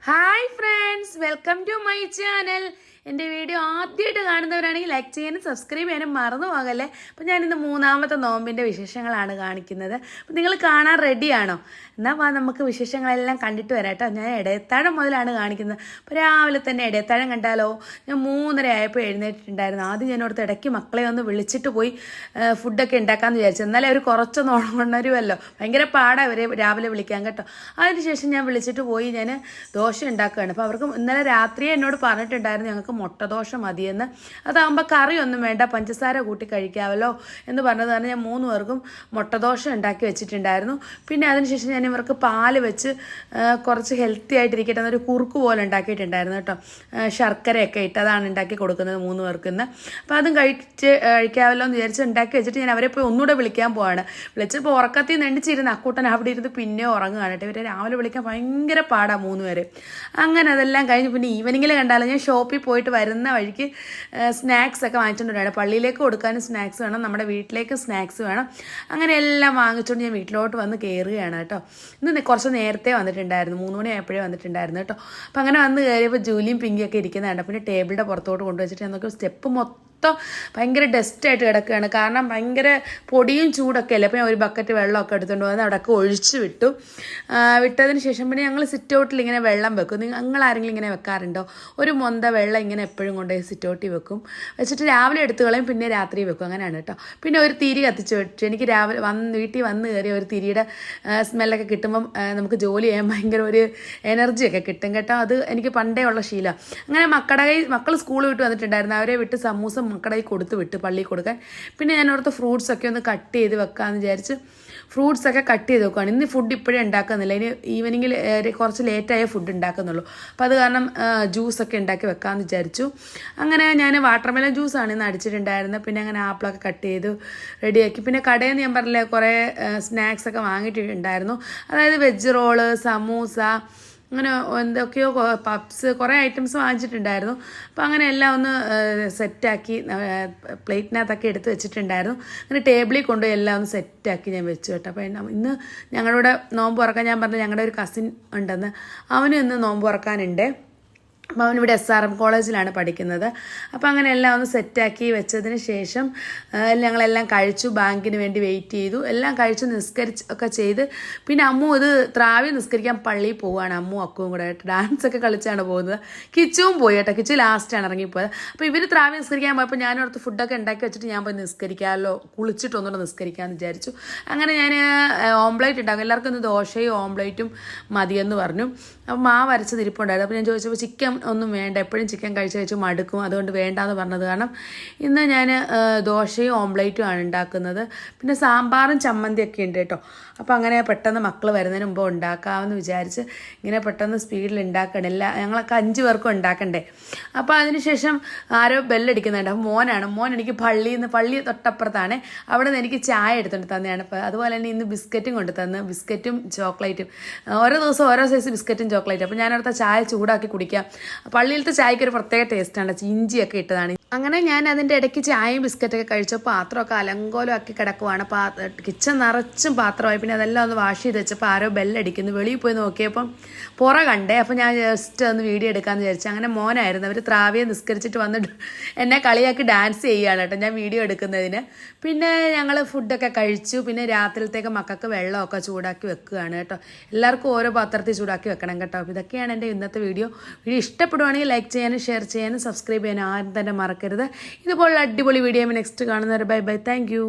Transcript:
Hi friends, welcome to my channel. എൻ്റെ video ആദ്യമായിട്ട് കാണുന്നവരാണെങ്കിൽ ലൈക്ക് ചെയ്യാനും സബ്സ്ക്രൈബ് ചെയ്യാനും മറന്നു പോകല്ലേ. അപ്പോൾ ഞാനിന്ന് മൂന്നാമത്തെ നോമ്പിൻ്റെ വിശേഷങ്ങളാണ് കാണിക്കുന്നത്. അപ്പോൾ നിങ്ങൾ കാണാൻ റെഡിയാണോ? എന്നാൽ നമുക്ക് വിശേഷങ്ങളെല്ലാം കണ്ടിട്ട് വരാം കേട്ടോ. ഞാൻ ഇടയത്താഴം മുതലാണ് കാണിക്കുന്നത്. അപ്പോൾ രാവിലെ തന്നെ ഇടയത്താഴം കണ്ടാലോ. ഞാൻ 3:30 ആയപ്പോൾ എഴുന്നേറ്റിട്ടുണ്ടായിരുന്നു. ആദ്യം ഞാൻ ഓർത്ത് ഇടയ്ക്ക് മക്കളെ ഒന്ന് വിളിച്ചിട്ട് പോയി ഫുഡൊക്കെ ഉണ്ടാക്കാമെന്ന് വിചാരിച്ചു. എന്നാലേ അവർ കുറച്ചൊന്ന് ഉണരുമല്ലോ. ഭയങ്കര പാടാണ് അവരെ രാവിലെ വിളിക്കാൻ കേട്ടോ. അതിനുശേഷം ഞാൻ വിളിച്ചിട്ട് പോയി ഞാൻ ദോശ ഉണ്ടാക്കുകയാണ്. അപ്പോൾ അവർക്ക് ഇന്നലെ രാത്രിയെ എന്നോട് പറഞ്ഞിട്ടുണ്ടായിരുന്നു ഞങ്ങൾക്ക് മുട്ടദോശ മതിയെന്ന്. അതാകുമ്പോൾ കറിയൊന്നും വേണ്ട, പഞ്ചസാര കൂട്ടി കഴിക്കാമല്ലോ എന്ന് പറഞ്ഞത് കാരണം ഞാൻ 3 പേർക്കും മുട്ടദോശ ഉണ്ടാക്കി വെച്ചിട്ടുണ്ടായിരുന്നു. പിന്നെ അതിനുശേഷം ഞാൻ ഇവർക്ക് പാല് വെച്ച് കുറച്ച് ഹെൽത്തി ആയിട്ടിരിക്കട്ടെ എന്നൊരു കുറുക്ക് പോലെ ഉണ്ടാക്കിയിട്ടുണ്ടായിരുന്നു കേട്ടോ. ശർക്കരയൊക്കെ ഇട്ട് അതാണ് ഉണ്ടാക്കി കൊടുക്കുന്നത് 3 പേർക്ക് ഇന്ന്. അപ്പോൾ അതും കഴിക്കാമല്ലോ എന്ന് വിചാരിച്ച് ഉണ്ടാക്കി വെച്ചിട്ട് ഞാൻ അവരെ പോയി ഒന്നുകൂടെ വിളിക്കാൻ പോവാണ്. വിളിച്ചപ്പോൾ ഉറക്കത്തിൽ നെണ്ടിച്ചിരുന്ന് അക്കൂട്ടൻ അവിടെ ഇരുന്ന് പിന്നെ ഉറങ്ങുകയാണ് കേട്ടോ. ഇവരെ രാവിലെ വിളിക്കാൻ ഭയങ്കര പാടാണ് 3 പേര്. അങ്ങനെ അതെല്ലാം കഴിഞ്ഞ് പിന്നെ ഈവനിങ്ങിൽ കണ്ടാലും ഞാൻ ഷോപ്പിൽ പോയിട്ട് വരുന്ന വഴിക്ക് സ്നാക്സ് ഒക്കെ വാങ്ങിച്ചുകൊണ്ടിരുന്നു. പള്ളിയിലേക്ക് കൊടുക്കാനും സ്നാക്സ് വേണം, നമ്മുടെ വീട്ടിലേക്ക് സ്നാക്സ് വേണം. അങ്ങനെ എല്ലാം വാങ്ങിച്ചുകൊണ്ട് ഞാൻ വീട്ടിലോട്ട് വന്ന് കയറുകയാണ് കേട്ടോ. ഇന്ന് കുറച്ച് നേരത്തെ വന്നിട്ടുണ്ടായിരുന്നു, 3 മണി ആയപ്പോഴേ വന്നിട്ടുണ്ടായിരുന്നു കേട്ടോ. അപ്പം അങ്ങനെ വന്ന് കയറിയപ്പോൾ ജൂലിയും പിങ്കിയൊക്കെ ഇരിക്കുന്നതാണ്. പിന്നെ ടേബിളിൻ്റെ പുറത്തോട്ട് കൊണ്ടുവച്ചിട്ട് നമുക്ക് സ്റ്റെപ്പ് മൊത്തം ഭയങ്കര ഡസ്റ്റായിട്ട് കിടക്കുകയാണ്. കാരണം ഭയങ്കര പൊടിയും ചൂടൊക്കെ അല്ലേ. അപ്പോൾ ഞാൻ ഒരു ബക്കറ്റ് വെള്ളമൊക്കെ എടുത്തുകൊണ്ട് വന്ന് അവിടെയൊക്കെ ഒഴിച്ച് വിട്ടതിന് ശേഷം പിന്നെ ഞങ്ങൾ സിറ്റ് ഔട്ടിൽ ഇങ്ങനെ വെള്ളം വെക്കും. നിങ്ങൾ ആരെങ്കിലും ഇങ്ങനെ വെക്കാറുണ്ടോ? ഒരു മൊന്ത വെള്ളം ഇങ്ങനെ എപ്പോഴും കൊണ്ടുപോയി സിറ്റ് ഔട്ടിൽ വെക്കും. വെച്ചിട്ട് രാവിലെ എടുത്ത് കളയും, പിന്നെ രാത്രി വെക്കും. അങ്ങനെയാണ് കേട്ടോ. പിന്നെ ഒരു തിരി കത്തിച്ച് വെച്ചു. എനിക്ക് രാവിലെ വീട്ടിൽ വന്ന് കയറിയ ഒരു തിരിയുടെ സ്മെല്ലൊക്കെ കിട്ടുമ്പം നമുക്ക് ജോലി ചെയ്യാൻ ഭയങ്കര ഒരു എനർജിയൊക്കെ കിട്ടും കേട്ടോ. അത് എനിക്ക് പണ്ടേ ഉള്ള ശീലമാണ്. അങ്ങനെ മക്കൾ സ്കൂൾ വിട്ട് വന്നിട്ടുണ്ടായിരുന്നു. അവരെ വിട്ട് സമൂസ മക്കളെ കൊടുത്ത് വിട്ട് പള്ളിയിൽ കൊടുക്കാൻ. പിന്നെ ഞാൻ ഓർത്ത് ഫ്രൂട്ട്സൊക്കെ ഒന്ന് കട്ട് ചെയ്ത് വെക്കാമെന്ന് വിചാരിച്ച് ഫ്രൂട്ട്സൊക്കെ കട്ട് ചെയ്ത് വെക്കുകയാണ്. ഇന്ന് ഫുഡ് ഇപ്പോഴേ ഉണ്ടാക്കുന്നില്ല, ഇനി ഈവനിങ്ങിൽ കുറച്ച് ലേറ്റായ ഫുഡ് ഉണ്ടാക്കുന്നുള്ളൂ. അപ്പോൾ അത് കാരണം ജ്യൂസൊക്കെ ഉണ്ടാക്കി വെക്കാമെന്ന് വിചാരിച്ചു. അങ്ങനെ ഞാൻ വാട്ടർമെലൺ ജ്യൂസാണ് ഇന്ന് അടിച്ചിട്ടുണ്ടായിരുന്നത്. പിന്നെ അങ്ങനെ ആപ്പിളൊക്കെ കട്ട് ചെയ്ത് റെഡിയാക്കി. പിന്നെ കടയിൽ നിന്ന് ഞാൻ പറഞ്ഞില്ലേ കുറേ സ്നാക്സൊക്കെ വാങ്ങിയിട്ടുണ്ടായിരുന്നു. അതായത് വെജ് റോള്, സമൂസ, അങ്ങനെ എന്തൊക്കെയോ പപ്സ്, കുറേ ഐറ്റംസ് വാങ്ങിച്ചിട്ടുണ്ടായിരുന്നു. അപ്പോൾ അങ്ങനെ എല്ലാം ഒന്ന് സെറ്റാക്കി പ്ലേറ്റിനകത്തൊക്കെ എടുത്ത് വെച്ചിട്ടുണ്ടായിരുന്നു. അങ്ങനെ ടേബിളിൽ കൊണ്ടുപോയി എല്ലാം ഒന്ന് സെറ്റാക്കി ഞാൻ വെച്ചു കേട്ടോ. അപ്പോൾ ഇന്ന് ഞങ്ങളുടെ നോമ്പ് തുറക്കാൻ ഞാൻ പറഞ്ഞു ഞങ്ങളുടെ ഒരു കസിൻ ഉണ്ടെന്ന്, അവനും ഇന്ന് നോമ്പ് തുറക്കാനുണ്ട്. അപ്പോൾ അവനിവിടെ SRM കോളേജിലാണ് പഠിക്കുന്നത്. അപ്പോൾ അങ്ങനെ എല്ലാം ഒന്ന് സെറ്റാക്കി വെച്ചതിന് ശേഷം ഞങ്ങളെല്ലാം കഴിച്ചു. ബാങ്കിന് വേണ്ടി വെയിറ്റ് ചെയ്തു. എല്ലാം കഴിച്ച് ഒക്കെ ചെയ്ത് പിന്നെ അമ്മു ഇത് ത്രാവി നിസ്കരിക്കാൻ പള്ളിയിൽ പോവുകയാണ്. അമ്മു അക്കുവും കൂടെ ആയിട്ട് ഡാൻസൊക്കെ കളിച്ചാണ് പോകുന്നത്. കിച്ചുവും പോയി കേട്ടോ. കിച്ചു ലാസ്റ്റാണ് ഇറങ്ങിപ്പോയത്. അപ്പോൾ ഇവർ ത്രാവി നിസ്കരിക്കാൻ പോയപ്പോൾ ഞാനോർത്ത് ഫുഡൊക്കെ ഉണ്ടാക്കി വെച്ചിട്ട് ഞാൻ പോയി നിസ്കരിക്കാമല്ലോ, കുളിച്ചിട്ട് ഒന്നുകൂടെ നിസ്കരിക്കാമെന്ന് വിചാരിച്ചു. അങ്ങനെ ഞാൻ ഓംപ്ലേറ്റ് ഉണ്ടാക്കും. എല്ലാവർക്കും ഇന്ന് ദോശയും ഓംപ്ലേറ്റും മതിയെന്ന് പറഞ്ഞു. അപ്പോൾ മാവ് അരച്ച് തിരിപ്പുണ്ടായിരുന്നു. അപ്പോൾ ഞാൻ ചോദിച്ചപ്പോൾ ചിക്കൻ ഒന്നും വേണ്ട, എപ്പോഴും ചിക്കൻ കഴിച്ച് മടുക്കും, അതുകൊണ്ട് വേണ്ടാന്ന് പറഞ്ഞത് കാരണം ഇന്ന് ഞാൻ ദോശയും ഓംപ്ലേറ്റും ആണ് ഉണ്ടാക്കുന്നത്. പിന്നെ സാമ്പാറും ചമ്മന്തിയൊക്കെ ഉണ്ട് കേട്ടോ. അപ്പോൾ അങ്ങനെ പെട്ടെന്ന് മക്കൾ വരുന്നതിന് മുമ്പ് ഉണ്ടാക്കാമെന്ന് വിചാരിച്ച് ഇങ്ങനെ പെട്ടെന്ന് സ്പീഡിൽ ഉണ്ടാക്കണം. ഞങ്ങളൊക്കെ 5 പേർക്കും ഉണ്ടാക്കണ്ടേ. അപ്പോൾ അതിനുശേഷം ആരോ ബെല്ലടിക്കുന്നുണ്ട്. അപ്പോൾ മോൻ എനിക്ക് പള്ളി തൊട്ടപ്പുറത്താണ്, അവിടെ നിന്ന് എനിക്ക് ചായ എടുത്തുകൊണ്ട് തന്നെയാണ്. അപ്പോൾ അതുപോലെ തന്നെ ഇന്ന് ബിസ്ക്കറ്റും കൊണ്ട് തന്ന്, ബിസ്ക്കറ്റും ചോക്ലേറ്റും, ഓരോ ദിവസം ഓരോ സൈസ് ബിസ്ക്കറ്റും ചോക്ലേറ്റും. അപ്പോൾ ഞാനടുത്ത ചായ ചൂടാക്കി കുടിക്കാം. പള്ളിയിലത്തെ ചായക്ക് ഒരു പ്രത്യേക ടേസ്റ്റാണ്, ഇഞ്ചിയൊക്കെ ഇട്ടതാണ്. അങ്ങനെ ഞാൻ അതിൻ്റെ ഇടയ്ക്ക് ചായയും ബിസ്ക്കറ്റൊക്കെ കഴിച്ചപ്പോൾ പാത്രമൊക്കെ അലങ്കോലം ആക്കി കിടക്കുവാണ്. കിച്ചൺ നിറച്ചും പാത്രമായി. പിന്നെ അതെല്ലാം ഒന്ന് വാഷ് ചെയ്ത് വെച്ചപ്പോൾ ആരോ ബെല്ലടിക്കുന്നു. വെളിയിൽ പോയി നോക്കിയപ്പം കണ്ടേ. അപ്പോൾ ഞാൻ ജസ്റ്റ് ഒന്ന് വീഡിയോ എടുക്കാമെന്ന് വിചാരിച്ചു. അങ്ങനെ മോനായിരുന്നു, അവർ ത്രാവിയെ നിസ്കരിച്ചിട്ട് വന്നിട്ട് എന്നെ കളിയാക്കി ഡാൻസ് ചെയ്യുകയാണ് കേട്ടോ ഞാൻ വീഡിയോ എടുക്കുന്നതിന്. പിന്നെ ഞങ്ങൾ ഫുഡൊക്കെ കഴിച്ചു. പിന്നെ രാത്രിയിലത്തേക്ക് മക്കൾക്ക് വെള്ളമൊക്കെ ചൂടാക്കി വെക്കുകയാണ് കേട്ടോ. എല്ലാവർക്കും ഓരോ പാത്രത്തിൽ ചൂടാക്കി വെക്കണം കേട്ടോ. അപ്പോൾ ഇതൊക്കെയാണ് എൻ്റെ ഇന്നത്തെ വീഡിയോ ഇഷ്ടപ്പെടുവാണെങ്കിൽ ലൈക്ക് ചെയ്യാനും ഷെയർ ചെയ്യാനും സബ്സ്ക്രൈബ് ചെയ്യാനും ആരും തന്നെ മറക്കരുത്. ഇതുപോലുള്ള അടിപൊളി വീഡിയോ നെക്സ്റ്റ് കാണുന്നവരെ ബൈ ബൈ, താങ്ക് യു.